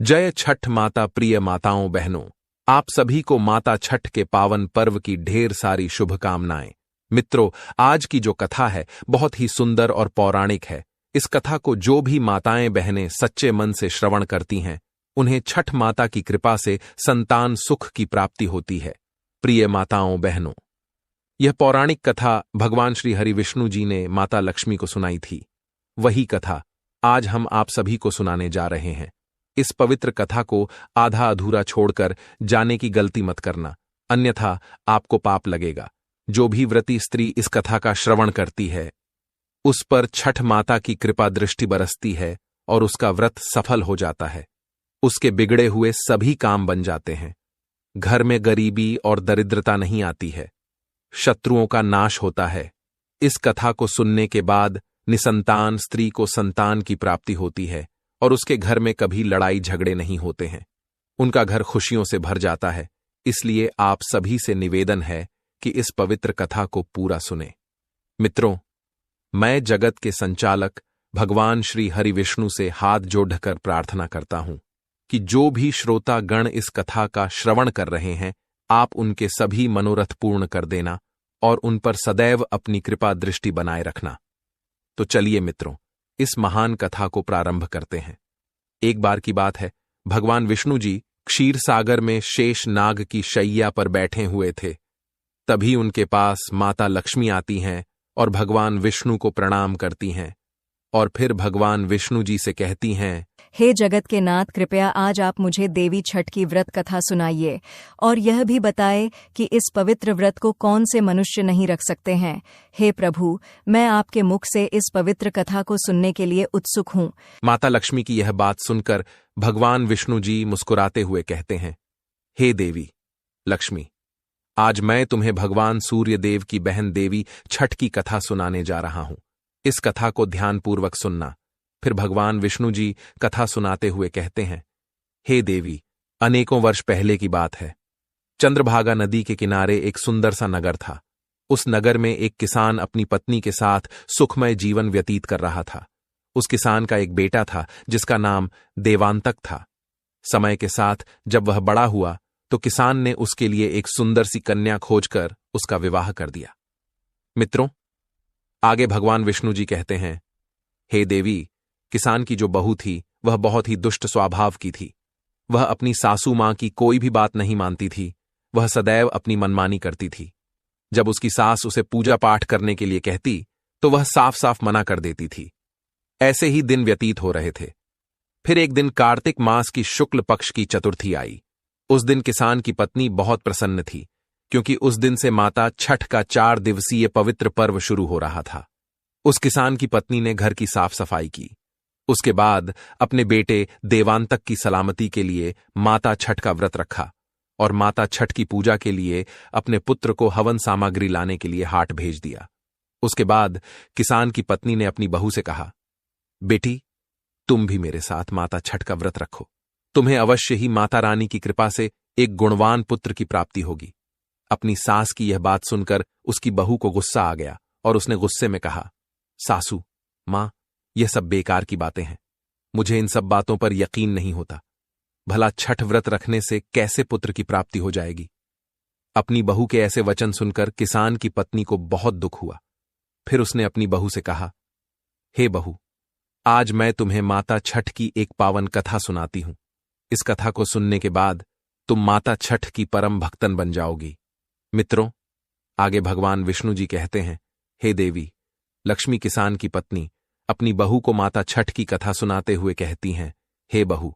जय छठ माता। प्रिय माताओं बहनों, आप सभी को माता छठ के पावन पर्व की ढेर सारी शुभकामनाएं। मित्रों, आज की जो कथा है बहुत ही सुंदर और पौराणिक है। इस कथा को जो भी माताएं बहनें सच्चे मन से श्रवण करती हैं, उन्हें छठ माता की कृपा से संतान सुख की प्राप्ति होती है। प्रिय माताओं बहनों, यह पौराणिक कथा भगवान श्री हरि विष्णु जी ने माता लक्ष्मी को सुनाई थी। वही कथा आज हम आप सभी को सुनाने जा रहे हैं। इस पवित्र कथा को आधा अधूरा छोड़कर जाने की गलती मत करना, अन्यथा आपको पाप लगेगा। जो भी व्रती स्त्री इस कथा का श्रवण करती है, उस पर छठ माता की कृपा दृष्टि बरसती है और उसका व्रत सफल हो जाता है। उसके बिगड़े हुए सभी काम बन जाते हैं। घर में गरीबी और दरिद्रता नहीं आती है। शत्रुओं का नाश होता है। इस कथा को सुनने के बाद निसंतान स्त्री को संतान की प्राप्ति होती है और उसके घर में कभी लड़ाई झगड़े नहीं होते हैं। उनका घर खुशियों से भर जाता है। इसलिए आप सभी से निवेदन है कि इस पवित्र कथा को पूरा सुने। मित्रों, मैं जगत के संचालक भगवान श्री हरि विष्णु से हाथ जोड़कर प्रार्थना करता हूं कि जो भी श्रोता गण इस कथा का श्रवण कर रहे हैं, आप उनके सभी मनोरथ पूर्ण कर देना और उन पर सदैव अपनी कृपा दृष्टि बनाए रखना। तो चलिए मित्रों, इस महान कथा को प्रारंभ करते हैं। एक बार की बात है, भगवान विष्णु जी क्षीर सागर में शेष नाग की शैया पर बैठे हुए थे। तभी उनके पास माता लक्ष्मी आती हैं और भगवान विष्णु को प्रणाम करती हैं और फिर भगवान विष्णु जी से कहती हैं, हे जगत के नाथ, कृपया आज आप मुझे देवी छठ की व्रत कथा सुनाइए और यह भी बताए कि इस पवित्र व्रत को कौन से मनुष्य नहीं रख सकते हैं। हे प्रभु, मैं आपके मुख से इस पवित्र कथा को सुनने के लिए उत्सुक हूँ। माता लक्ष्मी की यह बात सुनकर भगवान विष्णु जी मुस्कुराते हुए कहते हैं, हे देवी लक्ष्मी, आज मैं तुम्हें भगवान सूर्य देव की बहन देवी छठ की कथा सुनाने जा रहा हूं। इस कथा को ध्यानपूर्वक सुनना। फिर भगवान विष्णु जी कथा सुनाते हुए कहते हैं, हे देवी, अनेकों वर्ष पहले की बात है। चंद्रभागा नदी के किनारे एक सुंदर सा नगर था। उस नगर में एक किसान अपनी पत्नी के साथ सुखमय जीवन व्यतीत कर रहा था। उस किसान का एक बेटा था जिसका नाम देवांतक था। समय के साथ जब वह बड़ा हुआ तो किसान ने उसके लिए एक सुंदर सी कन्या खोजकर उसका विवाह कर दिया। मित्रों, आगे भगवान विष्णु जी कहते हैं, हे देवी, किसान की जो बहू थी वह बहुत ही दुष्ट स्वभाव की थी। वह अपनी सासू मां की कोई भी बात नहीं मानती थी। वह सदैव अपनी मनमानी करती थी। जब उसकी सास उसे पूजा पाठ करने के लिए कहती तो वह साफ साफ मना कर देती थी। ऐसे ही दिन व्यतीत हो रहे थे। फिर एक दिन कार्तिक मास की शुक्ल पक्ष की चतुर्थी आई। उस दिन किसान की पत्नी बहुत प्रसन्न थी, क्योंकि उस दिन से माता छठ का 4 दिवसीय पवित्र पर्व शुरू हो रहा था। उस किसान की पत्नी ने घर की साफ सफाई की। उसके बाद अपने बेटे देवांतक की सलामती के लिए माता छठ का व्रत रखा और माता छठ की पूजा के लिए अपने पुत्र को हवन सामग्री लाने के लिए हाट भेज दिया। उसके बाद किसान की पत्नी ने अपनी बहू से कहा, बेटी, तुम भी मेरे साथ माता छठ का व्रत रखो। तुम्हें अवश्य ही माता रानी की कृपा से एक गुणवान पुत्र की प्राप्ति होगी। अपनी सास की यह बात सुनकर उसकी बहू को गुस्सा आ गया और उसने गुस्से में कहा, सासू मां, यह सब बेकार की बातें हैं। मुझे इन सब बातों पर यकीन नहीं होता। भला छठ व्रत रखने से कैसे पुत्र की प्राप्ति हो जाएगी। अपनी बहू के ऐसे वचन सुनकर किसान की पत्नी को बहुत दुख हुआ। फिर उसने अपनी बहू से कहा, हे बहू, आज मैं तुम्हें माता छठ की एक पावन कथा सुनाती हूं। इस कथा को सुनने के बाद तुम माता छठ की परम भक्तन बन जाओगी। मित्रों, आगे भगवान विष्णु जी कहते हैं, हे देवी लक्ष्मी, किसान की पत्नी अपनी बहू को माता छठ की कथा सुनाते हुए कहती हैं, हे बहू,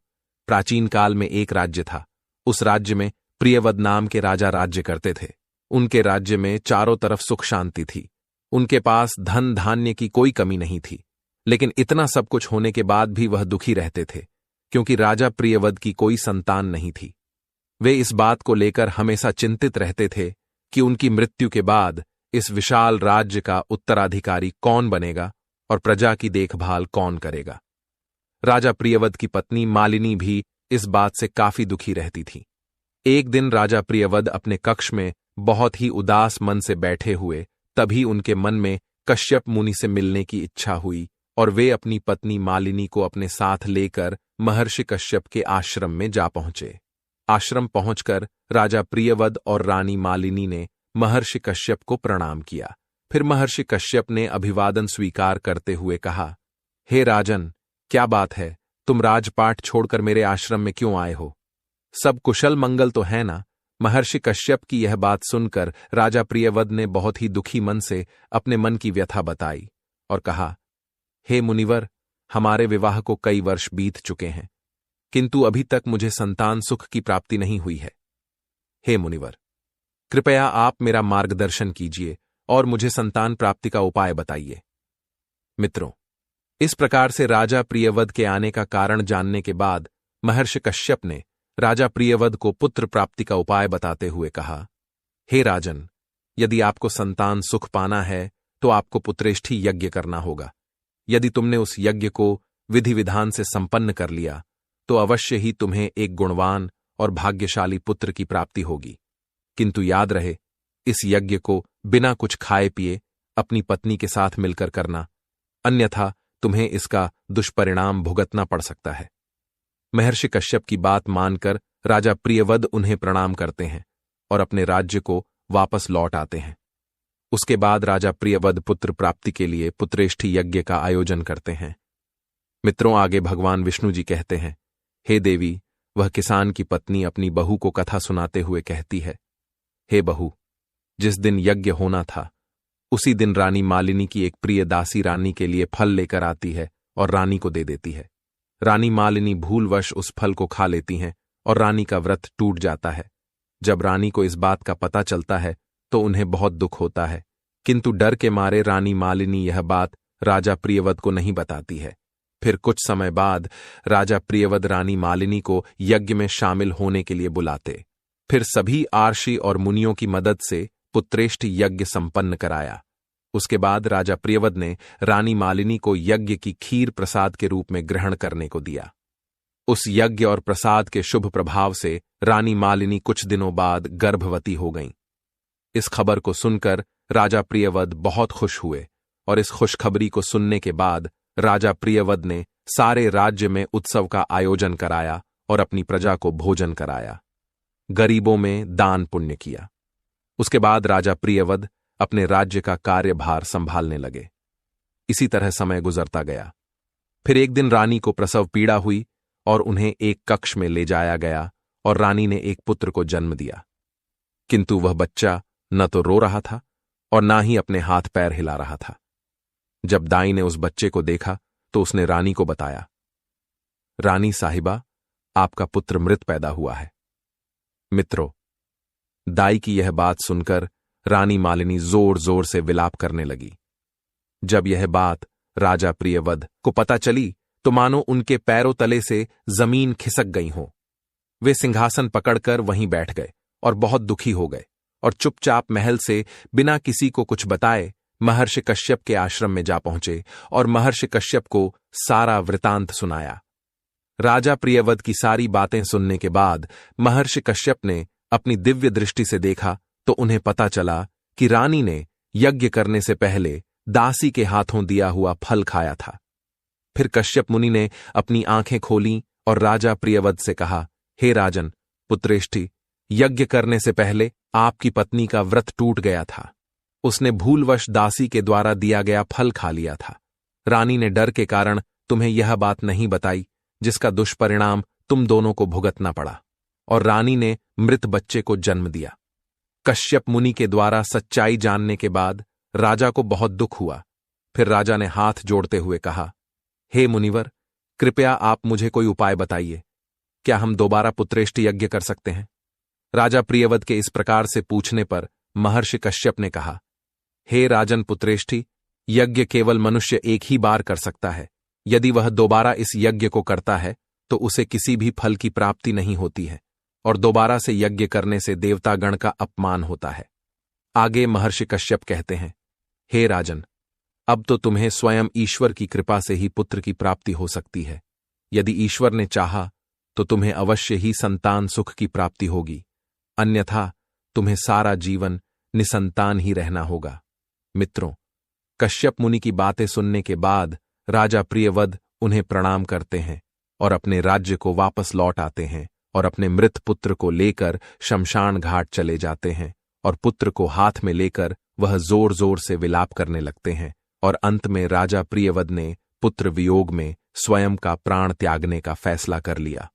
प्राचीन काल में एक राज्य था। उस राज्य में प्रियवद नाम के राजा राज्य करते थे। उनके राज्य में चारों तरफ सुख शांति थी। उनके पास धन धान्य की कोई कमी नहीं थी। लेकिन इतना सब कुछ होने के बाद भी वह दुखी रहते थे, क्योंकि राजा प्रियवद की कोई संतान नहीं थी। वे इस बात को लेकर हमेशा चिंतित रहते थे कि उनकी मृत्यु के बाद इस विशाल राज्य का उत्तराधिकारी कौन बनेगा और प्रजा की देखभाल कौन करेगा। राजा प्रियवद की पत्नी मालिनी भी इस बात से काफी दुखी रहती थी। एक दिन राजा प्रियवद अपने कक्ष में बहुत ही उदास मन से बैठे हुए, तभी उनके मन में कश्यप मुनि से मिलने की इच्छा हुई और वे अपनी पत्नी मालिनी को अपने साथ लेकर महर्षि कश्यप के आश्रम में जा पहुंचे। आश्रम पहुंचकर राजा प्रियव्रत और रानी मालिनी ने महर्षि कश्यप को प्रणाम किया। फिर महर्षि कश्यप ने अभिवादन स्वीकार करते हुए कहा, हे राजन, क्या बात है, तुम राजपाट छोड़कर मेरे आश्रम में क्यों आए हो? सब कुशल मंगल तो है ना? महर्षि कश्यप की यह बात सुनकर राजा प्रियव्रत ने बहुत ही दुखी मन से अपने मन की व्यथा बताई और कहा, हे मुनिवर, हमारे विवाह को कई वर्ष बीत चुके हैं, किंतु अभी तक मुझे संतान सुख की प्राप्ति नहीं हुई है। हे मुनिवर, कृपया आप मेरा मार्गदर्शन कीजिए और मुझे संतान प्राप्ति का उपाय बताइए। मित्रों, इस प्रकार से राजा प्रियव्रत के आने का कारण जानने के बाद महर्षि कश्यप ने राजा प्रियव्रत को पुत्र प्राप्ति का उपाय बताते हुए कहा, हे राजन, यदि आपको संतान सुख पाना है तो आपको पुत्रेष्ठी यज्ञ करना होगा। यदि तुमने उस यज्ञ को विधि विधान से संपन्न कर लिया तो अवश्य ही तुम्हें एक गुणवान और भाग्यशाली पुत्र की प्राप्ति होगी। किंतु याद रहे, इस यज्ञ को बिना कुछ खाए पिए अपनी पत्नी के साथ मिलकर करना, अन्यथा तुम्हें इसका दुष्परिणाम भुगतना पड़ सकता है। महर्षि कश्यप की बात मानकर राजा प्रियव्रत उन्हें प्रणाम करते हैं और अपने राज्य को वापस लौट आते हैं। उसके बाद राजा प्रियव्रत पुत्र प्राप्ति के लिए पुत्रेष्ठी यज्ञ का आयोजन करते हैं। मित्रों, आगे भगवान विष्णु जी कहते हैं, हे देवी, वह किसान की पत्नी अपनी बहू को कथा सुनाते हुए कहती है, हे बहू, जिस दिन यज्ञ होना था उसी दिन रानी मालिनी की एक प्रिय दासी रानी के लिए फल लेकर आती है और रानी को दे देती है। रानी मालिनी भूलवश उस फल को खा लेती हैं और रानी का व्रत टूट जाता है। जब रानी को इस बात का पता चलता है तो उन्हें बहुत दुख होता है, किंतु डर के मारे रानी मालिनी यह बात राजा प्रियव्रत को नहीं बताती है। फिर कुछ समय बाद राजा प्रियव्रत रानी मालिनी को यज्ञ में शामिल होने के लिए बुलाते। फिर सभी आर्षि और मुनियों की मदद से पुत्रेष्ठी यज्ञ संपन्न कराया। उसके बाद राजा प्रियव्रत ने रानी मालिनी को यज्ञ की खीर प्रसाद के रूप में ग्रहण करने को दिया। उस यज्ञ और प्रसाद के शुभ प्रभाव से रानी मालिनी कुछ दिनों बाद गर्भवती हो गईं। इस खबर को सुनकर राजा प्रियव्रत बहुत खुश हुए और इस खुशखबरी को सुनने के बाद राजा प्रियव्रत ने सारे राज्य में उत्सव का आयोजन कराया और अपनी प्रजा को भोजन कराया, गरीबों में दान पुण्य किया। उसके बाद राजा प्रियव्रत अपने राज्य का कार्यभार संभालने लगे। इसी तरह समय गुजरता गया। फिर एक दिन रानी को प्रसव पीड़ा हुई और उन्हें एक कक्ष में ले जाया गया और रानी ने एक पुत्र को जन्म दिया। किंतु वह बच्चा न तो रो रहा था और ना ही अपने हाथ पैर हिला रहा था। जब दाई ने उस बच्चे को देखा तो उसने रानी को बताया, रानी साहिबा, आपका पुत्र मृत पैदा हुआ है। मित्रों, दाई की यह बात सुनकर रानी मालिनी जोर जोर से विलाप करने लगी। जब यह बात राजा प्रियव्रत को पता चली तो मानो उनके पैरों तले से जमीन खिसक गई हो। वे सिंहासन पकड़कर वहीं बैठ गए और बहुत दुखी हो गए और चुपचाप महल से बिना किसी को कुछ बताए महर्षि कश्यप के आश्रम में जा पहुंचे और महर्षि कश्यप को सारा वृतांत सुनाया। राजा प्रियव्रत की सारी बातें सुनने के बाद महर्षि कश्यप ने अपनी दिव्य दृष्टि से देखा तो उन्हें पता चला कि रानी ने यज्ञ करने से पहले दासी के हाथों दिया हुआ फल खाया था। फिर कश्यप मुनि ने अपनी आंखें खोलीं और राजा प्रियव्रत से कहा, हे राजन, पुत्रेष्ठी, यज्ञ करने से पहले आपकी पत्नी का व्रत टूट गया था। उसने भूलवश दासी के द्वारा दिया गया फल खा लिया था। रानी ने डर के कारण तुम्हें यह बात नहीं बताई, जिसका दुष्परिणाम तुम दोनों को भुगतना पड़ा और रानी ने मृत बच्चे को जन्म दिया। कश्यप मुनि के द्वारा सच्चाई जानने के बाद राजा को बहुत दुख हुआ। फिर राजा ने हाथ जोड़ते हुए कहा, हे मुनिवर, कृपया आप मुझे कोई उपाय बताइए। क्या हम दोबारा पुत्रेष्ठी यज्ञ कर सकते हैं? राजा प्रियव्रत के इस प्रकार से पूछने पर महर्षि कश्यप ने कहा, हे राजन पुत्रेष्ठी, यज्ञ केवल मनुष्य एक ही बार कर सकता है। यदि वह दोबारा इस यज्ञ को करता है तो उसे किसी भी फल की प्राप्ति नहीं होती है और दोबारा से यज्ञ करने से देवतागण का अपमान होता है। आगे महर्षि कश्यप कहते हैं, हे राजन, अब तो तुम्हें स्वयं ईश्वर की कृपा से ही पुत्र की प्राप्ति हो सकती है। यदि ईश्वर ने चाहा तो तुम्हें अवश्य ही संतान सुख की प्राप्ति होगी, अन्यथा तुम्हें सारा जीवन निसंतान ही रहना होगा। मित्रों, कश्यप मुनि की बातें सुनने के बाद राजा प्रियव्रत उन्हें प्रणाम करते हैं और अपने राज्य को वापस लौट आते हैं और अपने मृत पुत्र को लेकर शमशान घाट चले जाते हैं और पुत्र को हाथ में लेकर वह जोर जोर से विलाप करने लगते हैं और अंत में राजा प्रियवद ने पुत्र वियोग में स्वयं का प्राण त्यागने का फैसला कर लिया।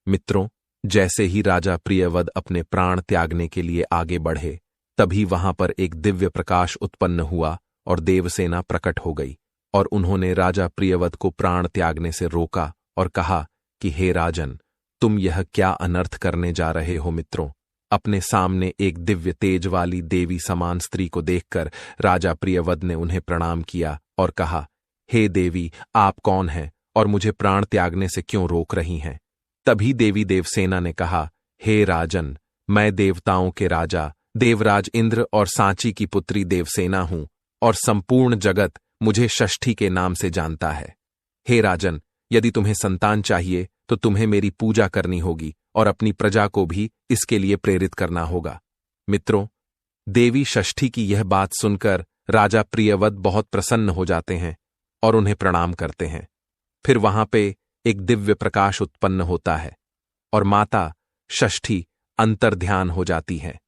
मित्रों, जैसे ही राजा प्रियवद अपने प्राण त्यागने के लिए आगे बढ़े, तभी वहां पर एक दिव्य प्रकाश उत्पन्न हुआ और देवसेना प्रकट हो गई और उन्होंने राजा प्रियवद को प्राण त्यागने से रोका और कहा कि हे राजन, तुम यह क्या अनर्थ करने जा रहे हो। मित्रों, अपने सामने एक दिव्य तेज वाली देवी समान स्त्री को देखकर राजा प्रियवद ने उन्हें प्रणाम किया और कहा, हे देवी, आप कौन हैं और मुझे प्राण त्यागने से क्यों रोक रही हैं। तभी देवी देवसेना ने कहा, हे राजन, मैं देवताओं के राजा देवराज इंद्र और सांची की पुत्री देवसेना हूं और संपूर्ण जगत मुझे षष्ठी के नाम से जानता है। हे राजन, यदि तुम्हें संतान चाहिए तो तुम्हें मेरी पूजा करनी होगी और अपनी प्रजा को भी इसके लिए प्रेरित करना होगा। मित्रों, देवी षष्ठी की यह बात सुनकर राजा प्रियवद बहुत प्रसन्न हो जाते हैं और उन्हें प्रणाम करते हैं। फिर वहां पे एक दिव्य प्रकाश उत्पन्न होता है और माता षष्ठी अंतर्ध्यान हो जाती है।